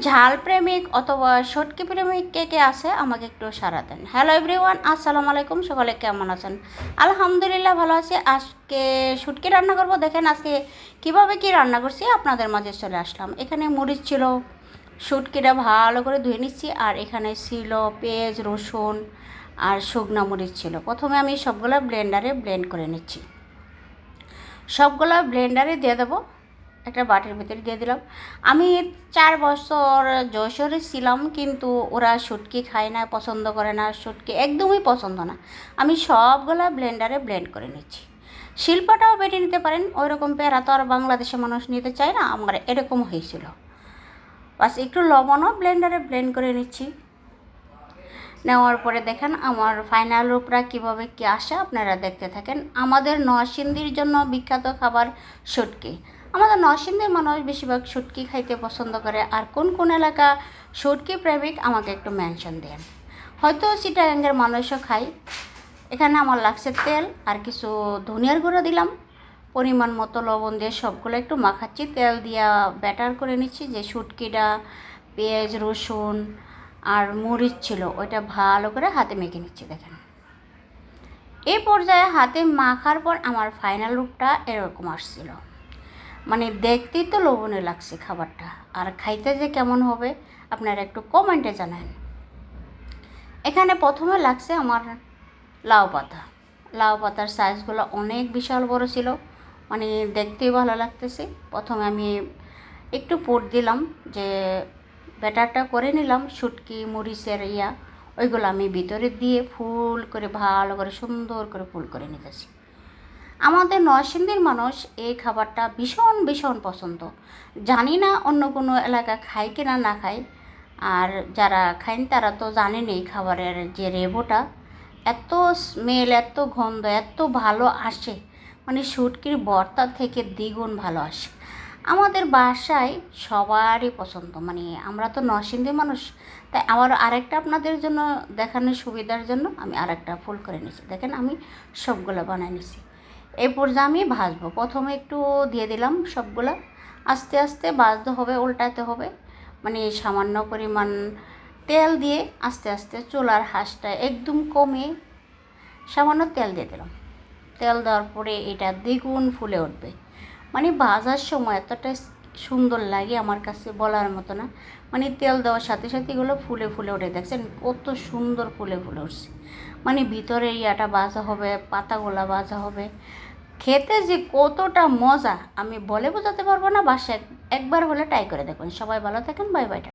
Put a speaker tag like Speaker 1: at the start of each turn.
Speaker 1: ঝাল প্রেমিক অথবা শুটকি প্রেমিক কে কে আছে আমাকে একটু সাড়া দেন। হ্যালো এভরিওয়ান, আসসালামু আলাইকুম। সকলে কেমন আছেন? আলহামদুলিল্লাহ ভালো আছি। আজকে শুটকি রান্না করব। দেখেন আজকে কিভাবে কি রান্না করছি আপনাদের মাঝে চলে আসলাম। এখানে মরিচ ছিল, শুটকিটা ভালো করে ধুয়ে নিচ্ছি, আর এখানে ছিল পেঁয়াজ, রসুন আর শুকনা মরিচ ছিল। প্রথমে আমি সবগুলো ব্লেন্ডারে ব্লেন্ড করে নিচ্ছি। সবগুলো ব্লেন্ডারে দিয়ে দেবো, একটা বাটির ভিতরে দিয়ে দিলাম। আমি 4 বছর যশোরে ছিলাম, কিন্তু ওরা শুটকি খায় না, পছন্দ করে না, শুটকি একদমই পছন্দ না। আমি সবগুলা ব্লেন্ডারে ব্লেন্ড করে নিচ্ছি। শিল্পটাও বেটে নিতে পারেন, ওই রকম পেঁড়া তো আর বাংলাদেশের মানুষ নিতে চায় না, আমার এরকম হয়েছিল। বাস একটু লবণও ব্লেন্ডারে ব্লেন্ড করে নিচ্ছি। নেওয়ার পরে দেখেন আমার ফাইনাল রূপটা কীভাবে কী আসে, আপনারা দেখতে থাকেন। আমাদের নরসিংদীর জন্য বিখ্যাত খাবার শুটকি। আমাদের নরসিংদীর মানুষ বেশিরভাগ শুটকি খাইতে পছন্দ করে। আর কোন কোন এলাকা শুটকি প্রেমিক আমাকে একটু মেনশন দেন। হয়তো চিটাগাঙ্গের মানুষও খায়। এখানে আমার লাগছে তেল আর কিছু ধনিয়ার গুঁড়ো দিলাম, পরিমাণ মতো লবণ দিয়ে সবগুলো একটু মাখাচ্ছি। তেল দিয়া ব্যাটার করে নিচ্ছি। যে শুটকিটা, পেঁয়াজ, রসুন আর মরিচ ছিল, ওইটা ভালো করে হাতে মেখে নিচ্ছি। দেখেন এই পর্যায়ে হাতে মাখার পর আমার ফাইনাল রূপটা এরকম আসছিল। মানে দেখতেই তো লোভনীয় লাগছে খাবারটা, আর খাইতে যে কেমন হবে আপনারা একটু কমেন্টে জানান। এখানে প্রথমে লাগছে আমার লাউ পাতা। লাউ পাতার সাইজগুলো অনেক বিশাল বড় ছিল, মানে দেখতেই ভালো লাগতেছে। প্রথমে আমি একটু পুর দিলাম, যে ব্যাটারটা করে নিলাম শুটকি মরিচের ওইগুলো আমি ভিতরে দিয়ে ফুল করে ভালো করে সুন্দর করে ফুল করে নিতেছি। আমাদের নরসিংদীর মানুষ এই খাবারটা ভীষণ ভীষণ পছন্দ। জানি না অন্য কোনো এলাকা খায় কিনা না খায়, আর যারা খায় তারা তো জানেন এই খাবারের যে রেবোটা এত স্মেল, এত গন্ধ, এত ভালো আসে, মানে শুটকির ভর্তা থেকে দ্বিগুণ ভালো আসে। আমাদের বাসায় সবারই পছন্দ, মানে আমরা তো নরসিংদী মানুষ, তাই আমার আরেকটা আপনাদের জন্য দেখানোর সুবিধার জন্য আমি আরেকটা ফুল করে নিয়েছি। দেখেন আমি সবগুলো বানিয়ে নিছি। এই পর্যায়ে আমি ভাজবো। প্রথমে একটু দিয়ে দিলাম সবগুলা, আস্তে আস্তে ভাজতে হবে, উল্টাতে হবে। মানে সামান্য পরিমাণ তেল দিয়ে আস্তে আস্তে চুলার আঁচটা একদম কমে সামান্য তেল দিয়ে দিলাম। তেল দেওয়ার পরে এটা দ্বিগুণ ফুলে উঠবে। মানে ভাজার সময় এতটা সুন্দর লাগে আমার কাছে বলার মতো না। মানে তেল দেওয়ার সাথে সাথে এগুলো ফুলে ফুলে উঠে, দেখছেন কত সুন্দর ফুলে ফুলে উঠছে। মানে ভিতরে ভাজা হবে, পাতাগুলা ভাজা হবে, খেতে যে কতটা মজা আমি বলে বোঝাতে পারবো না। বাসায় একবার হলে ট্রাই করে দেখুন। সবাই ভালো থাকেন, বাই বাই।